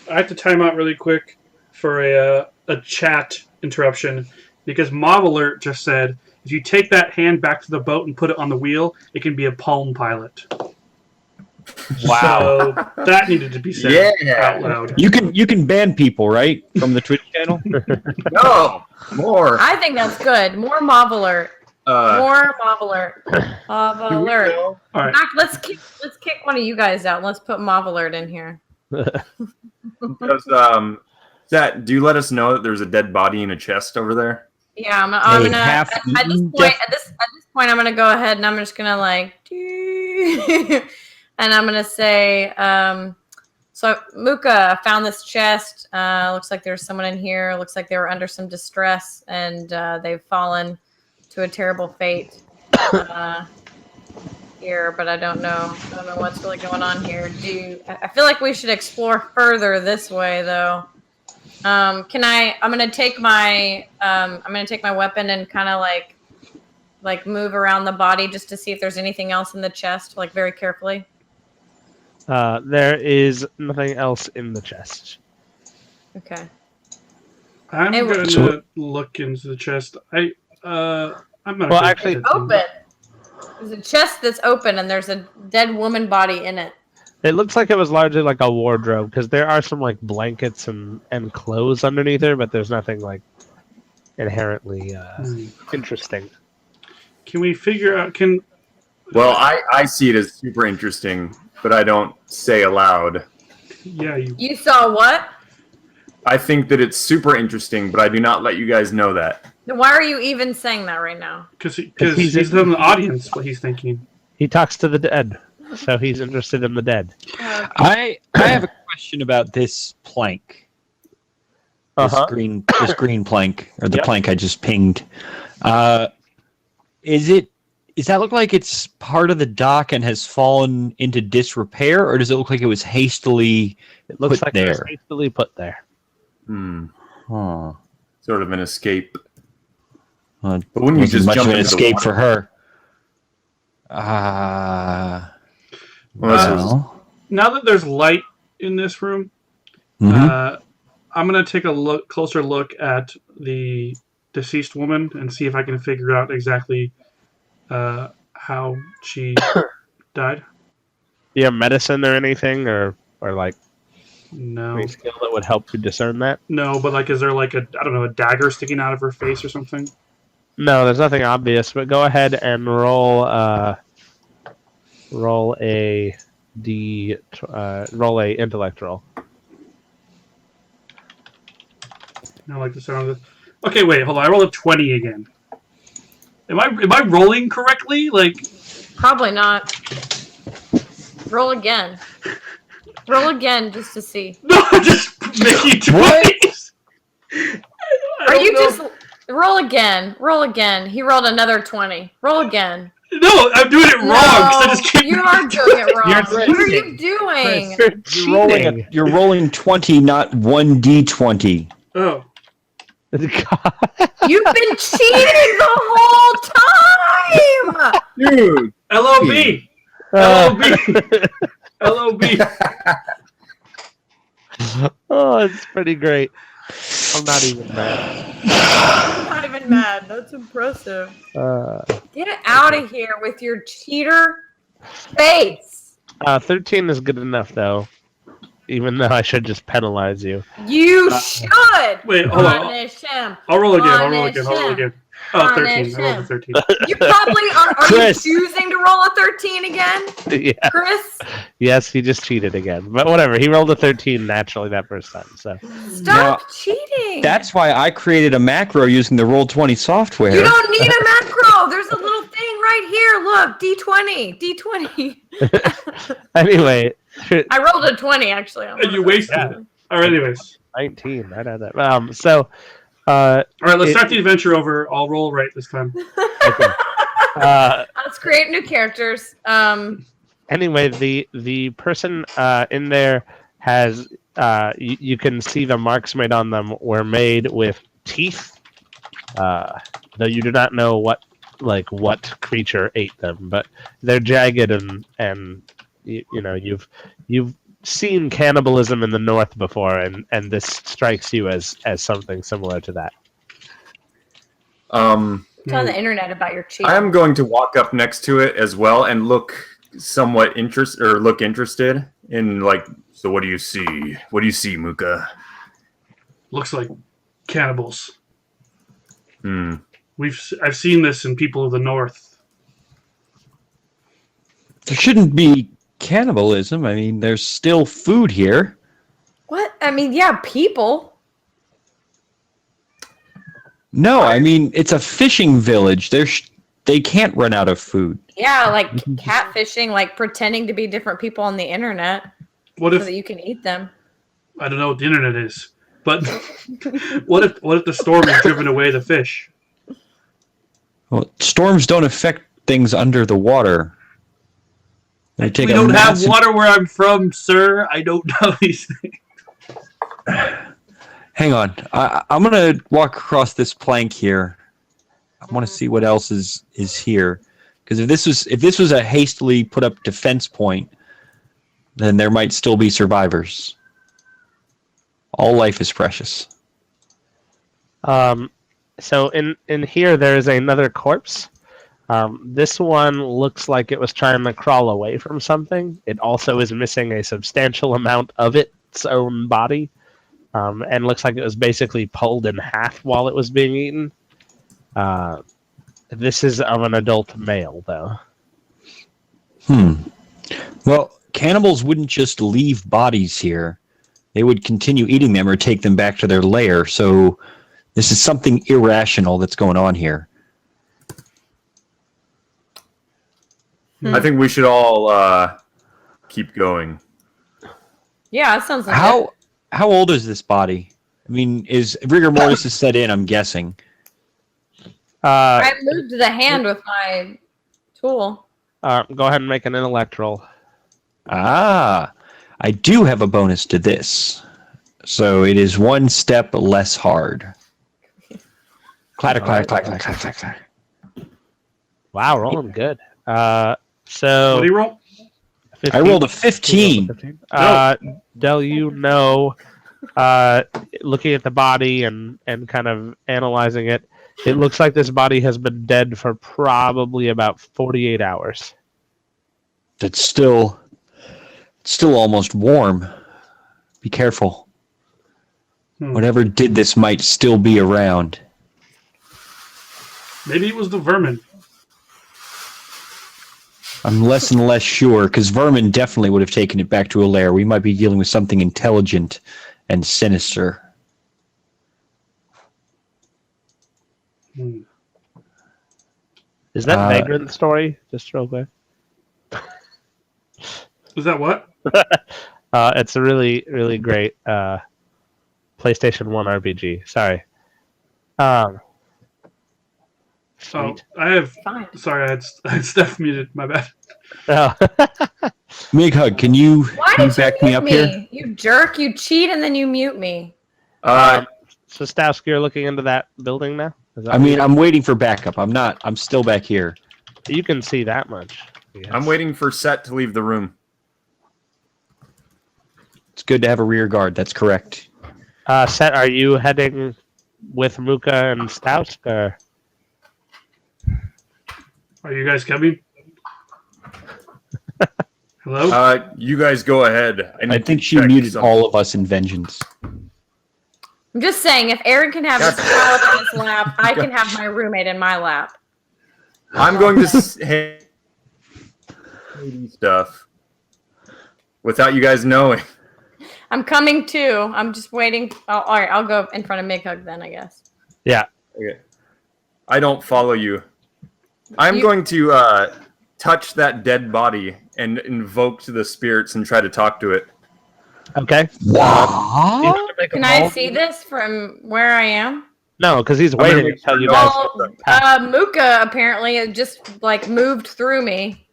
I have to time out really quick for a chat interruption because Mob Alert just said if you take that hand back to the boat and put it on the wheel, it can be a Palm Pilot. Wow. So that needed to be said out loud. You can ban people, right, from the Twitch channel? No, more. I think that's good. More mob alert. More mob alert. Mob alert. All right. In fact, let's kick one of you guys out. Let's put mob alert in here. Does, Zach, do you let us know that there's a dead body in a chest over there? Yeah, I'm gonna at this half-eaten point. At this point, I'm gonna go ahead and I'm just gonna like, and I'm gonna say, so Muka found this chest. Looks like there's someone in here. Looks like they were under some distress and they've fallen to a terrible fate here. But I don't know what's really going on here. I feel like we should explore further this way, though. I'm gonna take my weapon and kind of like move around the body just to see if there's anything else in the chest, like very carefully. There is nothing else in the chest. Okay. I'm It going was- to look into the chest. I'm not. Well, actually- Open. There's a chest that's open and there's a dead woman body in it. It looks like it was largely like a wardrobe because there are some like blankets and clothes underneath there, but there's nothing like inherently interesting. Can we figure out? Well, I see it as super interesting, but I don't say aloud. Yeah, You saw what? I think that it's super interesting, but I do not let you guys know that. Then why are you even saying that right now? because he's he's in the audience. What he's thinking. He talks to the dead, so he's interested in the dead. I have a question about this plank. This green plank, or the Yep. plank I just pinged. Does that look like it's part of the dock and has fallen into disrepair, or does it look like it was hastily It looks put like it was there? hastily put there. Huh. Sort of an escape. Well, But wouldn't you wasn't just much jump of an into the escape water? for her? Well, Now that there's light in this room, mhm. I'm gonna take a closer look at the deceased woman and see if I can figure out exactly how she died. Do you have medicine or anything, or like No. Any skill that would help you discern that? No, but like, is there like a dagger sticking out of her face or something? No, there's nothing obvious. But go ahead and roll. Roll a roll a intellect roll. I like the sound of this. Okay, wait, hold on. I rolled a 20 again. Am I rolling correctly? Like, Probably not. Roll again. Roll again just to see. no, just making 20s. Are you just roll again? Roll again. He rolled another 20. Roll again. No, I'm doing it wrong because I just can't. You are doing it wrong. You're What are you cheating. doing? You're rolling 20, not 1d20. Oh, You've been cheating the whole time. Dude. LOB. LOB. LOB. Oh, it's pretty great. I'm not even mad. I'm not even mad. That's impressive. Get out of here with your cheater face. 13 is good enough, though. Even though I should just penalize you. You should Wait, hold on. punish him. I'll roll again. Punish I'll roll him. again. Oh, 13. Punish I rolled a him. 13. You probably are Chris. you choosing to roll a 13 again, Yeah. Chris? Yes, he just cheated again. But whatever. He rolled a 13 naturally that first time. So Stop cheating. That's why I created a macro using the Roll20 software. You don't need a macro. There's a little thing right here. Look, D20. anyway, I rolled a 20 actually. And you wasted it. All right, anyways. 19. I'd have that. So. All right, let's start the adventure over. I'll roll right this time. Okay. Let's create new characters. Anyway, the person in there has you can see the marks made on them were made with teeth, though you do not know what creature ate them, but they're jagged and you've seen cannibalism in the north before, and this strikes you as something similar to that. It's on the internet about your cheating. I am going to walk up next to it as well and look somewhat interested in so what do you see? What do you see, Muka? Looks like cannibals. Hmm. I've seen this in people of the north. There shouldn't be cannibalism. I mean, there's still food here. What? I mean, yeah, people. No, I mean, it's a fishing village. They can't run out of food. Yeah, like catfishing, like pretending to be different people on the internet What so if that you can eat them. I don't know what the internet is, but what if the storm has driven away the fish? Well, storms don't affect things under the water. They take We a don't have massive- water where I'm from, sir. I don't know these things. Hang on. I'm going to walk across this plank here. I want to see what else is here. Because if this was a hastily put up defense point, then there might still be survivors. All life is precious. So in here there is another corpse. This one looks like it was trying to crawl away from something. It also is missing a substantial amount of its own body, and looks like it was basically pulled in half while it was being eaten. This is of an adult male, though. Well, cannibals wouldn't just leave bodies here. They would continue eating them or take them back to their lair. So this is something irrational that's going on here. I think we should all keep going. Yeah, that sounds like How old is this body? I mean, is rigor mortis is set in, I'm guessing. I moved the hand with my tool. Go ahead and make an intellect roll. Ah, I do have a bonus to this. So it is one step less hard. Clatter, clatter, clatter, clatter, clatter, clatter. Wow, rolling good. What So do you roll? 15. I rolled a 15. Del, you know, looking at the body and kind of analyzing it, it looks like this body has been dead for probably about 48 hours. That's still almost warm. Be careful. Hmm. Whatever did this might still be around. Maybe it was the vermin. I'm less and less sure, because vermin definitely would have taken it back to a lair. We might be dealing with something intelligent and sinister. Hmm. Is that Vagrant story? Just real quick. Was that what? It's a really, really great PlayStation 1 RPG. Sorry. Oh, Sweet. I have. Fine. Sorry, I had stuff muted. My bad. Oh. Mighug, can you Why can you did you back me mute up me? here? You jerk! You cheat and then you mute me. So Stowski, you're looking into that building now? Is that I what mean, I'm waiting for backup. I'm still back here. you can see that much. Yes. I'm waiting for Set to leave the room. It's good to have a rear guard. That's correct. Set, are you heading with Muka and Stausk? Or? Are you guys coming? Hello? You guys go ahead. I think she muted all of us in vengeance. I'm just saying, if Aaron can have his pallet in his lap, I can have my roommate in my lap. I'm going to say stuff without you guys knowing. I'm coming too. I'm just waiting. Oh, all right, I'll go in front of Mighug then, I guess. Yeah. Okay. I don't follow you. I'm You- going to touch that dead body and invoke the spirits and try to talk to it. Okay. What? You have to make a Can I roll? see this from where I am? No, because he's gonna waiting make until you sure guys. Well, Muka apparently had just like moved through me.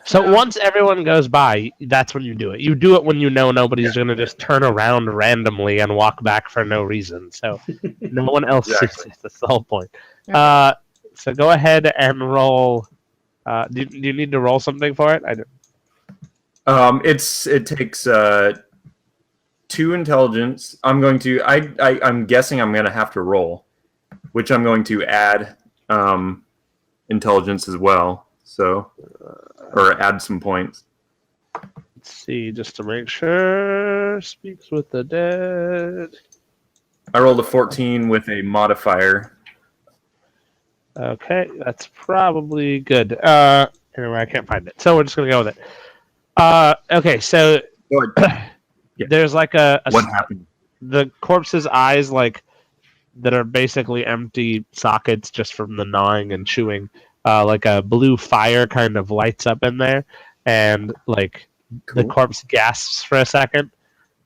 So once everyone goes by, that's when you do it. You do it when you know nobody's going to just turn around randomly and walk back for no reason. So no one else Exactly. sees it. That's the whole point. Okay. So go ahead and roll. Do you need to roll something for it? I do. It takes 2 intelligence. I'm guessing I'm going to have to roll, which I'm going to add intelligence as well. So, or add some points. Let's see, just to make sure. Speaks with the dead. I rolled a 14 with a modifier. Okay, that's probably good. Anyway, I can't find it, so we're just gonna go with it. Okay, so Yeah. there's like What happened? the corpse's eyes, like that are basically empty sockets just from the gnawing and chewing. Like a blue fire kind of lights up in there, and like the Cool. corpse gasps for a second,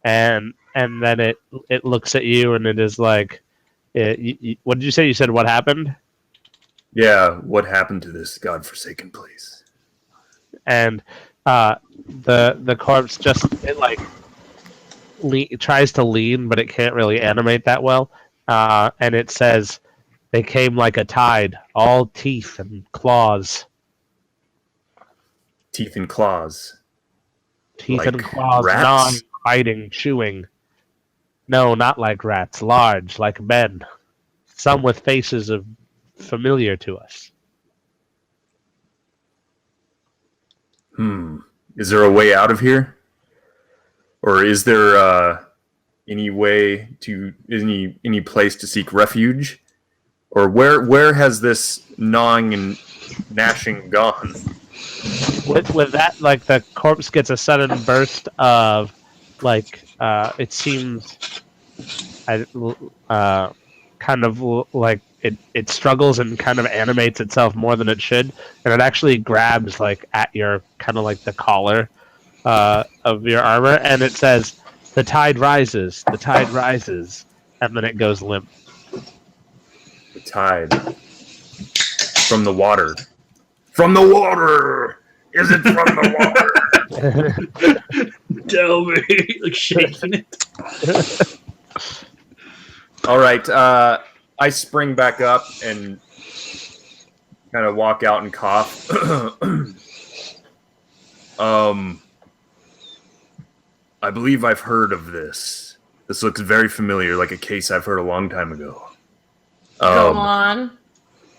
and then it looks at you, and it is like, what did you say? You said what happened? Yeah, what happened to this godforsaken place? And the corpse just it tries to lean, but it can't really animate that well. And it says, "They came like a tide, all teeth and claws." Teeth and claws. Teeth Like and claws, rats? gnawing, biting, chewing. No, not like rats. Large, like men. Some with faces familiar to us. Is there a way out of here? Or is there any way to any place to seek refuge? Or where has this gnawing and gnashing gone? With that, like the corpse gets a sudden burst of, like, it seems, kind of like it struggles and kind of animates itself more than it should, and it actually grabs like at your kind of like the collar of your armor, and it says, the tide rises, and then it goes limp. The tide. From the water. From the water! Is it from the water? Tell me, like shaking it. All right. I spring back up and kind of walk out and cough. I believe I've heard of this. This looks very familiar, like a case I've heard a long time ago. Go on.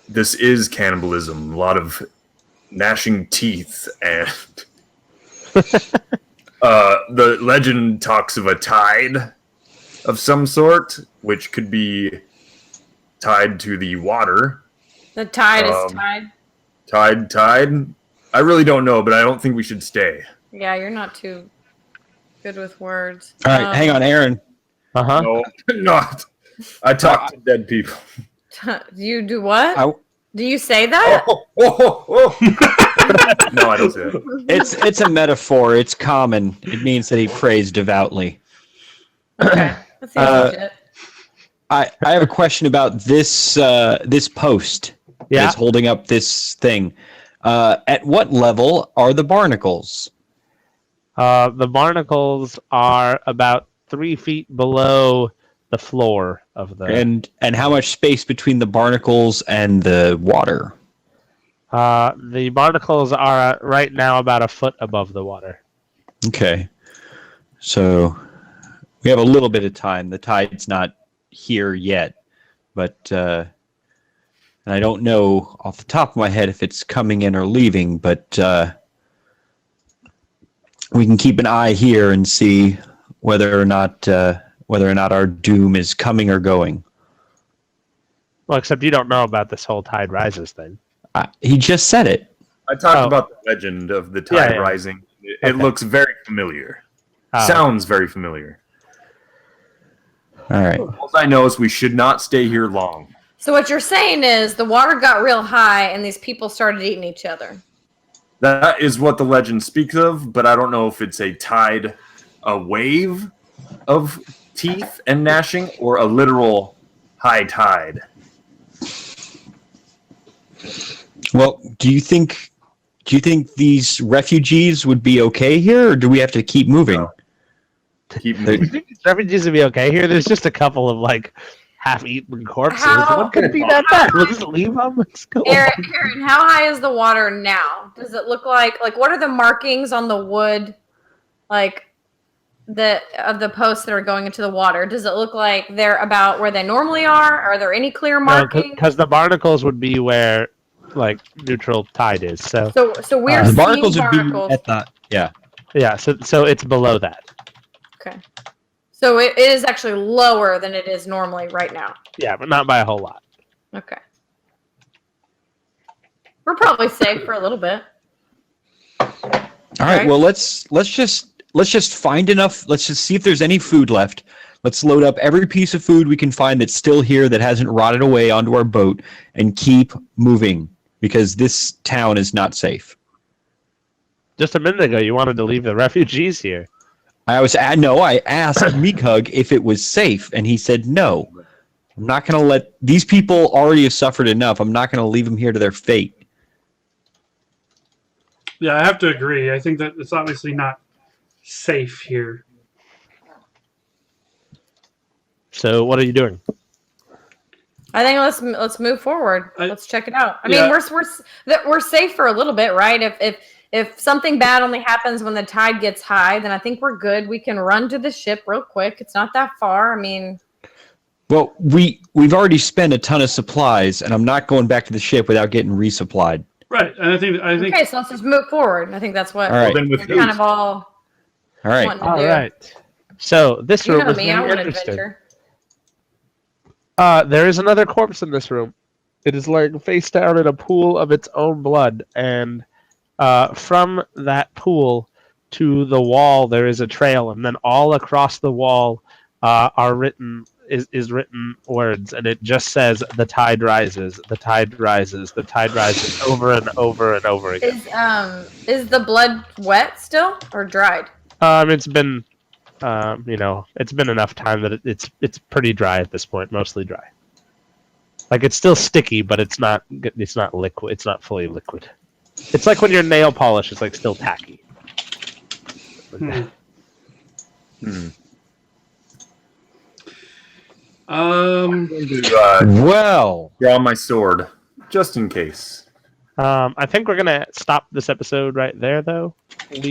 This is cannibalism. A lot of gnashing teeth and The legend talks of a tide of some sort, which could be tied to the water. The tide is tied. Tide. I really don't know, but I don't think we should stay. Yeah, you're not too good with words. All right, hang on, Aaron. Uh-huh. No, not. I talk to dead people. You do what? Do you say that? Oh. No, I don't say that. It's a metaphor. It's common. It means that he prays devoutly. Okay. That seems legit. I have a question about this this post that's holding up this thing. At what level are the barnacles? The barnacles are about 3 feet below the floor of the. And how much space between the barnacles and the water? The barnacles are right now about a foot above the water. Okay, so we have a little bit of time. The tide's not here yet, but and I don't know off the top of my head if it's coming in or leaving, but we can keep an eye here and see whether or not our doom is coming or going. Well, except you don't know about this whole tide rises thing. He just said it. I talked about the legend of the tide rising. It looks very familiar. Sounds very familiar. All right. All I know is we should not stay here long. So what you're saying is the water got real high and these people started eating each other. That is what the legend speaks of, but I don't know if it's a tide, a wave of teeth and gnashing, or a literal high tide. Well, do you think these refugees would be okay here, or do we have to keep moving? No. Keep moving. You think these refugees would be okay here? There's just a couple of half-eaten corpses. How- What could it be that bad? We'll just leave them. Let's go. Aaron, how high is the water now? Does it look like what are the markings on the wood, of the posts that are going into the water? Does it look like they're about where they normally are? Are there any clear markings? Because the barnacles would be where neutral tide is. So we're The seeing barnacles would be barnacles. at the so it's below that. Okay. So it is actually lower than it is normally right now. Yeah, but not by a whole lot. Okay. We're probably safe for a little bit. All right. Well, let's just find enough. Let's just see if there's any food left. Let's load up every piece of food we can find that's still here that hasn't rotted away onto our boat and keep moving because this town is not safe. Just a minute ago, you wanted to leave the refugees here. I asked Meekhug if it was safe, and he said no. I'm not going to let these people already have suffered enough. I'm not going to leave them here to their fate. Yeah, I have to agree. I think that it's obviously not safe here. So what are you doing? I think let's move forward. Let's check it out. I Yeah. mean, we're safe for a little bit, right? If something bad only happens when the tide gets high, then I think we're good. We can run to the ship real quick. It's not that far. I mean, well, we've already spent a ton of supplies, and I'm not going back to the ship without getting resupplied. Right, and I think. okay. So let's just move forward. I think that's what All right. Well, then we're with kind of all All wanting right. to do. All right. So this You room know is me. I very want interesting. adventure. There is another corpse in this room. It is laying face down in a pool of its own blood, and from that pool to the wall there is a trail, and then all across the wall is written words, and it just says "the tide rises, the tide rises, the tide rises" over and over and over again. Is the blood wet still or dried? It's been it's been enough time that it's pretty dry at this point, mostly dry. It's still sticky, but it's not liquid. It's not fully liquid. It's like when your nail polish is still tacky. I'm going to Well, draw my sword, just in case. I think we're gonna stop this episode right there, though. We'll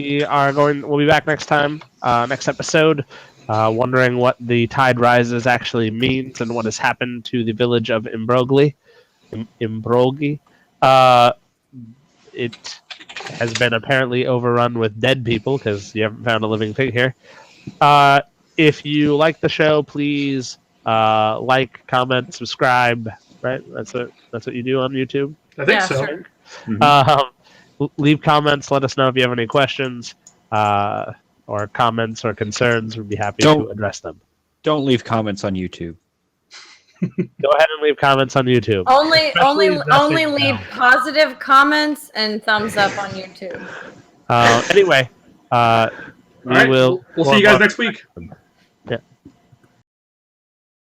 be back next time, next episode, wondering what the tide rises actually means and what has happened to the village of Imbrogli. It has been apparently overrun with dead people because you haven't found a living thing here. If you like the show, please like, comment, subscribe. Right? That's what you do on YouTube. I think Yeah, so. sure. Leave comments. Let us know if you have any questions or comments or concerns. We'd be happy to address them. Don't leave comments on YouTube. Go ahead and leave comments on YouTube. Only nothing leave else. positive comments and thumbs up on YouTube. Anyway, All right. will. We'll see you guys next week.